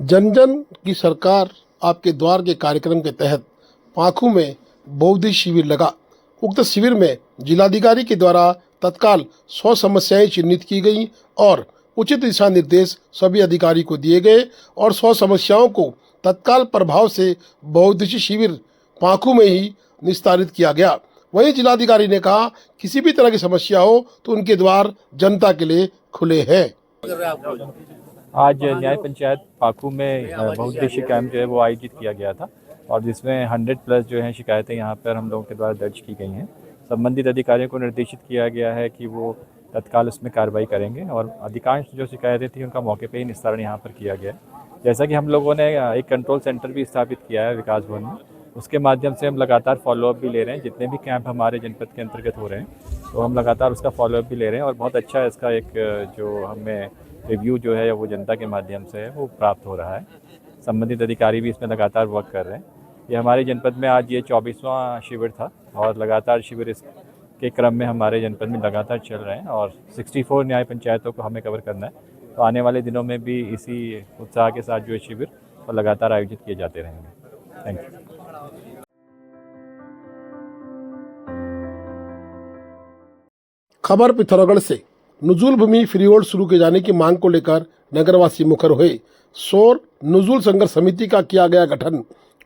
जन जन की सरकार आपके द्वार के कार्यक्रम के तहत पाखू में बहुउद्देशीय शिविर लगा। उक्त शिविर में जिलाधिकारी के द्वारा तत्काल 100 समस्याएं चिन्हित की गई और उचित दिशा निर्देश सभी अधिकारी को दिए गए और 100 समस्याओं को तत्काल प्रभाव से बहुउद्देशीय शिविर पाखू में ही निस्तारित किया गया। वहीं जिलाधिकारी ने कहा, किसी भी तरह की समस्या हो तो उनके द्वार जनता के लिए खुले हैं। आज न्याय पंचायत पाखू में बहुउद्देशीय कैंप जो है वो आयोजित किया गया था और जिसमें 100+ जो है शिकायतें यहाँ पर हम लोगों के द्वारा दर्ज की गई हैं। संबंधित अधिकारियों को निर्देशित किया गया है कि वो तत्काल उसमें कार्रवाई करेंगे और अधिकांश जो शिकायतें थी उनका मौके पर ही निस्तारण यहाँ पर किया गया। जैसा कि हम लोगों ने एक कंट्रोल सेंटर भी स्थापित किया है विकास भवन में, उसके माध्यम से हम लगातार फॉलोअप भी ले रहे हैं। जितने भी कैंप हमारे जनपद के अंतर्गत हो रहे हैं तो हम लगातार उसका फॉलोअप भी ले रहे हैं और बहुत अच्छा इसका एक जो हमें रिव्यू जो है वो जनता के माध्यम से है वो प्राप्त हो रहा है। संबंधित अधिकारी भी इसमें लगातार वर्क कर रहे हैं। ये हमारे जनपद में आज ये 24वां शिविर था और लगातार शिविर इसके क्रम में हमारे जनपद में लगातार चल रहे हैं और 64 न्याय पंचायतों को हमें कवर करना है। तो आने वाले दिनों में भी इसी उत्साह के साथ जो शिविर और लगातार आयोजित किए जाते रहेंगे। Thank you. खबर पिथौरागढ़ से नुजुल भूमि फ्री होल्ड शुरू किए जाने की मांग को लेकर नगरवासी मुखर हुए। शोर नुजुल संघर्ष समिति का किया गया गठन।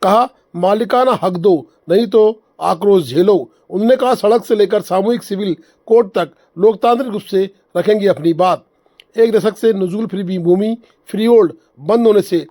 कहा, मालिकाना हक दो, नहीं तो आक्रोश झेलो। उन्होंने कहा, सड़क से लेकर सामूहिक सिविल कोर्ट तक लोकतांत्रिक रूप से रखेंगे अपनी बात। एक दशक से नुजुल फ्री भूमि फ्री होल्ड बंद होने से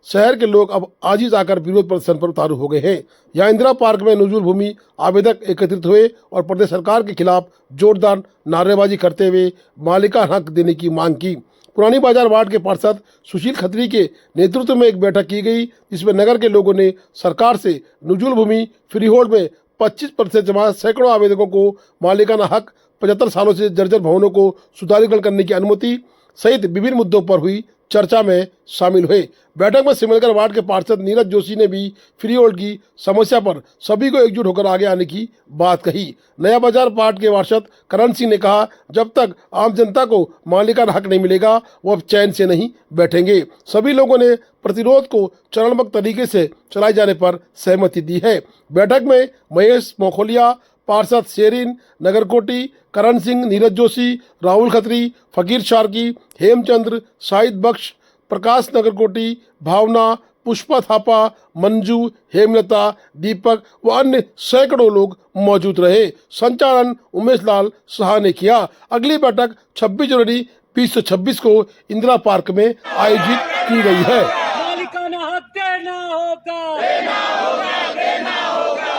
शहर के लोग अब आजिज आकर विरोध प्रदर्शन पर उतारू हो गए हैं। यहाँ इंदिरा पार्क में नुजुल भूमि आवेदक एकत्रित हुए और प्रदेश सरकार के खिलाफ जोरदार नारेबाजी करते हुए मालिका हक देने की मांग की। पुरानी बाजार वार्ड के पार्षद सुशील खत्री के नेतृत्व में एक बैठक की गई, जिसमें नगर के लोगों ने सरकार से नुजुल भूमि फ्री होल्ड में 25% जमा सैकड़ों आवेदकों को मालिकाना हक, 75 सालों से जर्जर भवनों को सुधारीकरण करने की अनुमति सहित विभिन्न मुद्दों पर हुई चर्चा में शामिल हुए। बैठक में सिमलगढ़ वार्ड के पार्षद नीरज जोशी ने भी फ्री होल्ड की समस्या पर सभी को एकजुट होकर आगे आने की बात कही। नया बाजार वार्ड के पार्षद करण सिंह ने कहा, जब तक आम जनता को मालिकाना हक नहीं मिलेगा वो अब चैन से नहीं बैठेंगे। सभी लोगों ने प्रतिरोध को चरणबद्ध तरीके से चलाए जाने पर सहमति दी है। बैठक में महेश मोखोलिया, पार्षद शेरिन नगरकोटी, करण सिंह, नीरज जोशी, राहुल खत्री, फकीर शार्की, हेमचंद्र, शाहिद बख्श, प्रकाश नगरकोटी, भावना, पुष्पा थापा, मंजू, हेमलता, दीपक व अन्य सैकड़ों लोग मौजूद रहे। संचालन उमेश लाल शाह ने किया। अगली बैठक 26 जनवरी 2026 को इंदिरा पार्क में आयोजित की गई है। मालिकाना हक देना होगा,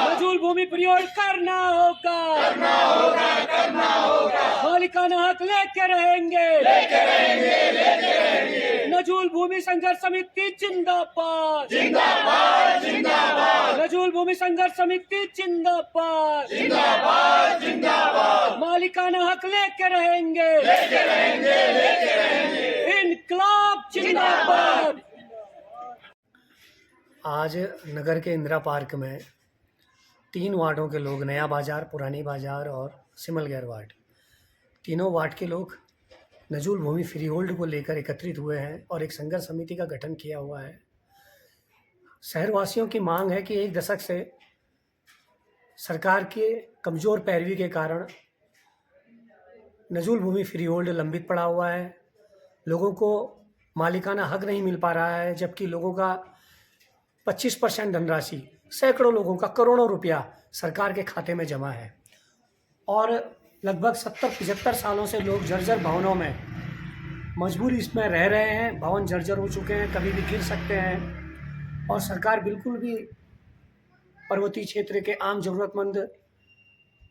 नुजुल भूमि प्रयोग करना होगा, मालिकाना हक लेके रहेंगे। नुजुल भूमि संघर्ष समिति जिंदाबाद, नुजुल भूमि संघर्ष समिति जिंदाबाद, मालिकाना हक लेके रहेंगे, इनकलाब जिंदाबाद। आज नगर के इंदिरा पार्क में 3 वार्डों के लोग, नया बाजार, पुरानी बाजार और सिमलगढ़ वार्ड, तीनों वार्ड के लोग नुजुल भूमि फ्री होल्ड को लेकर एकत्रित हुए हैं और एक संघर्ष समिति का गठन किया हुआ है। शहरवासियों की मांग है कि एक दशक से सरकार के कमज़ोर पैरवी के कारण नुजुल भूमि फ्री होल्ड लंबित पड़ा हुआ है। लोगों को मालिकाना हक नहीं मिल पा रहा है, जबकि लोगों का 25% धनराशि, सैकड़ों लोगों का करोड़ों रुपया सरकार के खाते में जमा है और लगभग 70-75 सालों से लोग जर्जर भवनों में मजबूरी इसमें रह रहे हैं। भवन जर्जर हो चुके हैं, कभी भी गिर सकते हैं और सरकार बिल्कुल भी पर्वतीय क्षेत्र के आम ज़रूरतमंद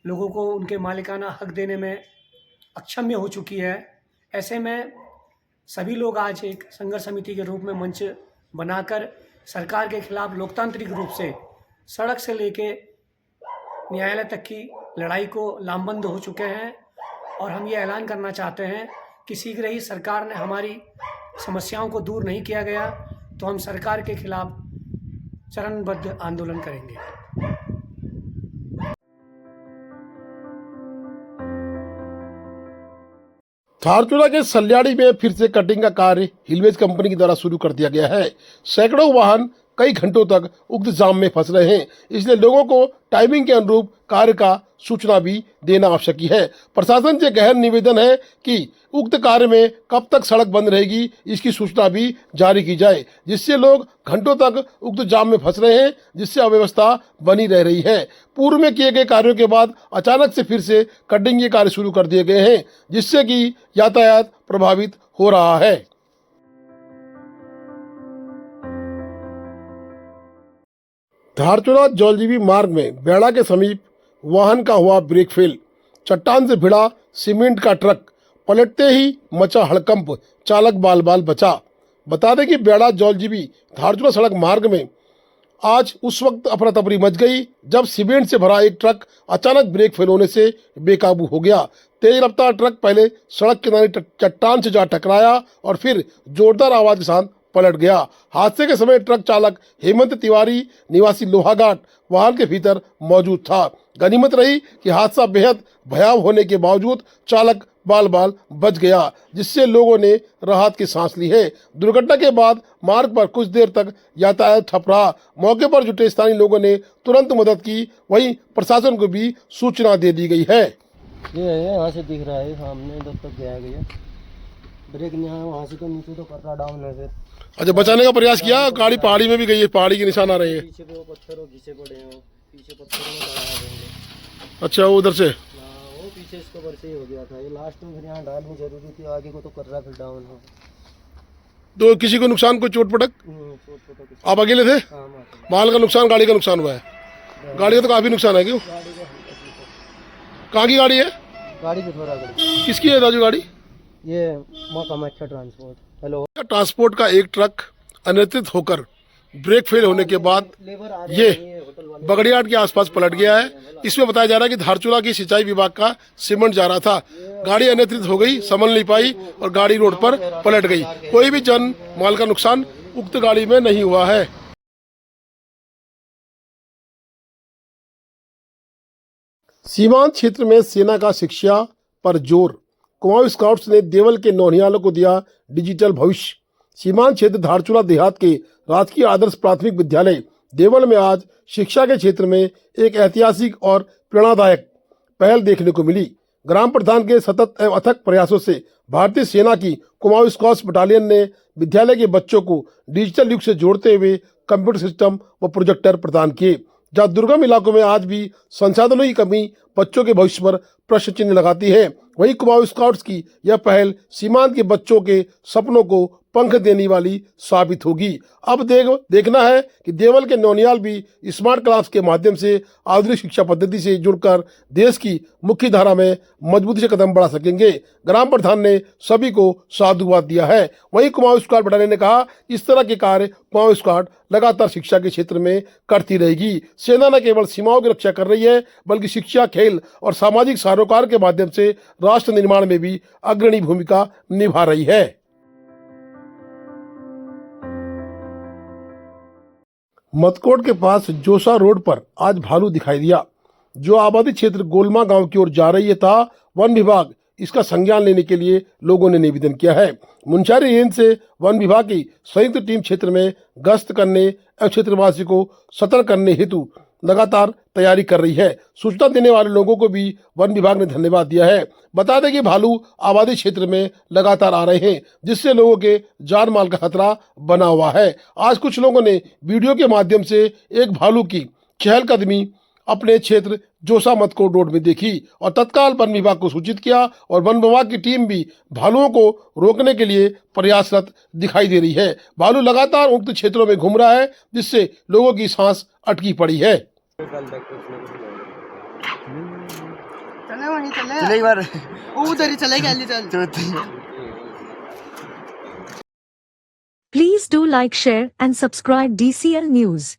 लोगों को उनके मालिकाना हक देने में अक्षम्य हो चुकी है। ऐसे में सभी लोग आज एक संघर्ष समिति के रूप में मंच बनाकर सरकार के खिलाफ लोकतांत्रिक रूप से सड़क से लेके न्यायालय तक की लड़ाई को लामबंद हो चुके हैं और हम ये ऐलान करना चाहते हैं कि शीघ्र ही सरकार ने हमारी समस्याओं को दूर नहीं किया गया तो हम सरकार के खिलाफ चरणबद्ध आंदोलन करेंगे। धारचूला के सल्याड़ी में फिर से कटिंग का कार्य हिलवेज कंपनी के द्वारा शुरू कर दिया गया है। सैकड़ों वाहन कई घंटों तक उक्त जाम में फंस रहे हैं, इसलिए लोगों को टाइमिंग के अनुरूप कार्य का सूचना भी देना आवश्यक है। प्रशासन से गहन निवेदन है कि उक्त कार्य में कब तक सड़क बंद रहेगी, इसकी सूचना भी जारी की जाए, जिससे लोग घंटों तक उक्त जाम में फंस रहे हैं, जिससे अव्यवस्था बनी रह रही है। पूर्व में किए गए कार्यों के बाद अचानक से फिर से कटिंग के कार्य शुरू कर दिए गए हैं, जिससे कि यातायात प्रभावित हो रहा है। धारचूला जौलजीबी मार्ग में बेड़ा के समीप वाहन का हुआ ब्रेक फेल, चट्टान से भिड़ा सीमेंट का ट्रक, पलटते ही मचा हड़कंप, चालक बाल बाल बचा। बता दें कि बेड़ा जौलजीबी धारचूला सड़क मार्ग में आज उस वक्त अफरा तफरी मच गई जब सीमेंट से भरा एक ट्रक अचानक ब्रेक फेल होने से बेकाबू हो गया। तेज रफ्तार ट्रक पहले सड़क किनारे चट्टान से जा टकराया और फिर जोरदार आवाज के साथ पलट गया। हादसे के समय ट्रक चालक हेमंत तिवारी निवासी लोहाघाट वाहन के भीतर मौजूद था। गनीमत रही कि हादसा बेहद भयावह होने के बावजूद चालक बाल बाल बच गया, जिससे लोगों ने राहत की सांस ली है। दुर्घटना के बाद मार्ग पर कुछ देर तक यातायात ठप रहा। मौके पर जुटे स्थानीय लोगों ने तुरंत मदद की, वहीं प्रशासन को भी सूचना दे दी गई है। ये है यहाँ से दिख रहा है सामने, इधर तक गया ब्रेक नहीं है, वहाँ से तो नीचे तो कटरा डाउन है। फिर अच्छा, बचाने का प्रयास किया, गाड़ी पहाड़ी में भी गई है, पहाड़ी के निशान आ रहे हैं। पीछे पे वो पत्थरों घिसे पड़े हैं, पीछे पत्थरों में चढ़ा देंगे। अच्छा, वो उधर से वो पीछे इसको बरसे ही हो गया था। ये लास्ट में फिर यहाँ डालनी जरूरी थी, आगे को तो कटरा फिर डाउन हो। तो किसी को नुकसान, कोई चोट पटक? आप अकेले थे? माल का नुकसान, गाड़ी का नुकसान हुआ है? गाड़ी का तो काफी नुकसान है। क्यों? कहाँ की गाड़ी है? गाड़ी पिथौरागढ़। किसकी है राजू गाड़ी? ये माँ कामाख्या ट्रांसपोर्ट। हेलो। ट्रांसपोर्ट का एक ट्रक अनियंत्रित होकर ब्रेक फेल होने के बाद ये बगड़ियाट के आसपास पलट गया है। इसमें बताया जा रहा है कि धारचूला की सिंचाई विभाग का सीमेंट जा रहा था, गाड़ी अनियंत्रित हो गई, संभल नहीं पाई और गाड़ी रोड पर पलट गई। कोई भी जन माल का नुकसान उक्त गाड़ी में नहीं हुआ है। सीमांत क्षेत्र में सेना का शिक्षा पर जोर, कुमाऊं स्काउट्स ने देवल के नौनियालों को दिया डिजिटल भविष्य। सीमांत क्षेत्र धारचूला देहात के राजकीय आदर्श प्राथमिक विद्यालय देवल में आज शिक्षा के क्षेत्र में एक ऐतिहासिक और प्रेरणादायक पहल देखने को मिली। ग्राम प्रधान के सतत एवं अथक प्रयासों से भारतीय सेना की कुमाऊं स्काउट्स बटालियन ने विद्यालय के बच्चों को डिजिटल युग से जोड़ते हुए कंप्यूटर सिस्टम व प्रोजेक्टर प्रदान किए। जहाँ दुर्गम इलाकों में आज भी संसाधनों की कमी बच्चों के भविष्य पर प्रश्न चिन्ह लगाती है, वहीं कुमाऊं स्काउट्स की यह पहल सीमांत के बच्चों के सपनों को पंख देने वाली साबित होगी। अब देखना है कि देवल के नौनियाल भी स्मार्ट क्लास के माध्यम से आधुनिक शिक्षा पद्धति से जुड़कर देश की मुख्य धारा में मजबूती से कदम बढ़ा सकेंगे। ग्राम प्रधान ने सभी को साधुवाद दिया है। वहीं कुमाऊं स्काउट बटालियन ने कहा, इस तरह के कार्य कुमाऊं स्काउट लगातार शिक्षा के क्षेत्र में करती रहेगी। सेना न केवल सीमाओं की रक्षा कर रही है, बल्कि शिक्षा, खेल और सामाजिक सरोकार के माध्यम से राष्ट्र निर्माण में भी अग्रणी भूमिका निभा रही है। मतकोट के पास जोसा रोड पर आज भालू दिखाई दिया, जो आबादी क्षेत्र गोलमा गांव की ओर जा रही था। वन विभाग इसका संज्ञान लेने के लिए लोगों ने निवेदन किया है। मुंशियारी रेंज से वन विभाग की संयुक्त टीम क्षेत्र में गश्त करने एवं क्षेत्रवासी को सतर्क करने हेतु लगातार तैयारी कर रही है। सूचना देने वाले लोगों को भी वन विभाग ने धन्यवाद दिया है। बता दें कि भालू आबादी क्षेत्र में लगातार आ रहे हैं, जिससे लोगों के जान माल का खतरा बना हुआ है। आज कुछ लोगों ने वीडियो के माध्यम से एक भालू की चहलकदमी अपने क्षेत्र जोसा मतकोट रोड में देखी और तत्काल वन विभाग को सूचित किया और वन विभाग की टीम भी भालुओं को रोकने के लिए प्रयासरत दिखाई दे रही है। भालू लगातार उक्त क्षेत्रों में घूम रहा है, जिससे लोगों की सांस अटकी पड़ी है। चले एक बार उधर ही चले गए। Please do like, share and subscribe DCL News.